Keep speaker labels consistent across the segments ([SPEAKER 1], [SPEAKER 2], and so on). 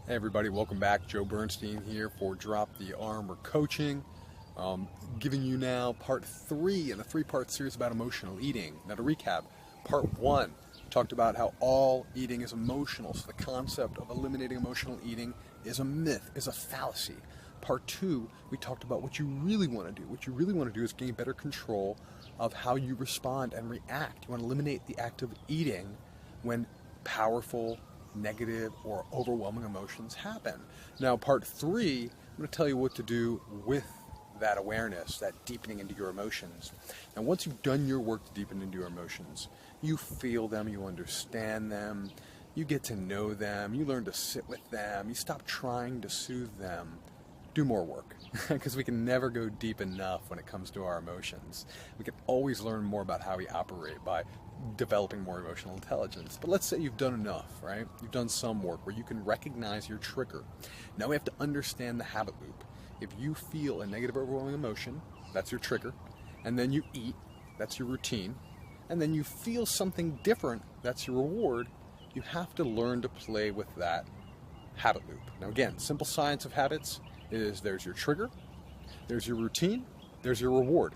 [SPEAKER 1] Hey everybody, welcome back. Joe Bernstein here for Drop the Armor Coaching. Giving you now part 3 in a 3-part series about emotional eating. Now to recap, part 1 talked about how all eating is emotional, so the concept of eliminating emotional eating is a myth, is a fallacy. Part 2, we talked about what you really want to do. What you really want to do is gain better control of how you respond and react. You want to eliminate the act of eating when powerful, negative, or overwhelming emotions happen. Now, part 3, I'm going to tell you what to do with that awareness, that deepening into your emotions. Now, once you've done your work to deepen into your emotions, you feel them, you understand them, you get to know them, you learn to sit with them, you stop trying to soothe them. Do more work, because we can never go deep enough when it comes to our emotions. We can always learn more about how we operate by developing more emotional intelligence. But let's say you've done enough, right? You've done some work where you can recognize your trigger. Now we have to understand the habit loop. If you feel a negative, overwhelming emotion, that's your trigger, and then you eat, that's your routine, and then you feel something different, that's your reward, you have to learn to play with that habit loop. Now again, simple science of habits is there's your trigger, there's your routine, there's your reward.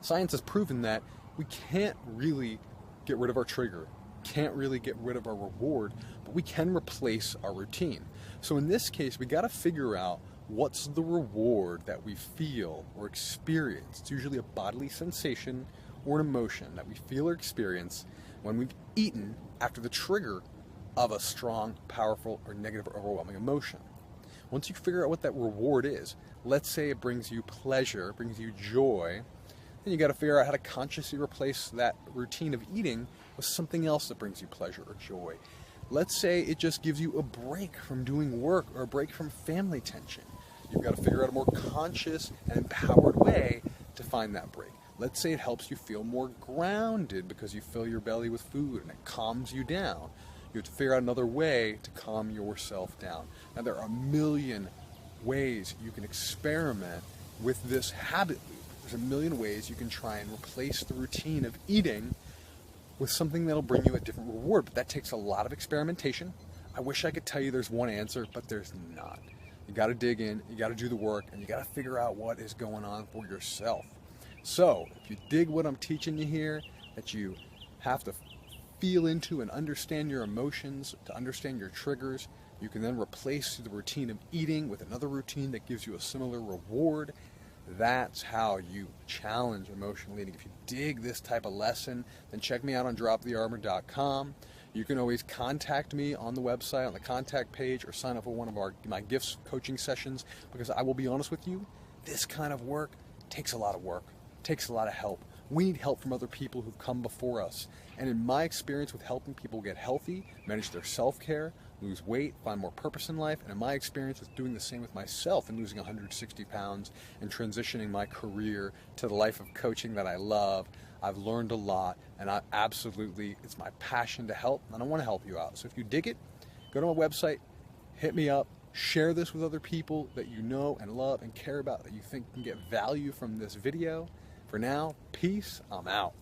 [SPEAKER 1] Science has proven that we can't really get rid of our trigger, can't really get rid of our reward, but we can replace our routine. So in this case, we got to figure out what's the reward that we feel or experience. It's usually a bodily sensation or an emotion that we feel or experience when we've eaten after the trigger of a strong, powerful, or negative or overwhelming emotion. Once you figure out what that reward is, let's say it brings you pleasure, brings you joy, then you got to figure out how to consciously replace that routine of eating with something else that brings you pleasure or joy. Let's say it just gives you a break from doing work or a break from family tension. You've got to figure out a more conscious and empowered way to find that break. Let's say it helps you feel more grounded because you fill your belly with food and it calms you down. You have to figure out another way to calm yourself down. Now, there are a million ways you can experiment with this habit loop. There's a million ways you can try and replace the routine of eating with something that'll bring you a different reward, but that takes a lot of experimentation. I wish I could tell you there's one answer, but there's not. You got to dig in, you got to do the work, and you got to figure out what is going on for yourself. So, if you dig what I'm teaching you here, that you have to feel into and understand your emotions, to understand your triggers, you can then replace the routine of eating with another routine that gives you a similar reward. That's how you challenge emotional eating. If you dig this type of lesson, then check me out on dropthearmor.com. You can always contact me on the website, on the contact page, or sign up for one of my gifts coaching sessions, because I will be honest with you, this kind of work takes a lot of work, takes a lot of help. We need help from other people who've come before us. And in my experience with helping people get healthy, manage their self-care, lose weight, find more purpose in life, and in my experience with doing the same with myself and losing 160 pounds and transitioning my career to the life of coaching that I love, I've learned a lot, and it's my passion to help, and I want to help you out. So if you dig it, go to my website, hit me up, share this with other people that you know and love and care about, that you think can get value from this video. For now, peace, I'm out.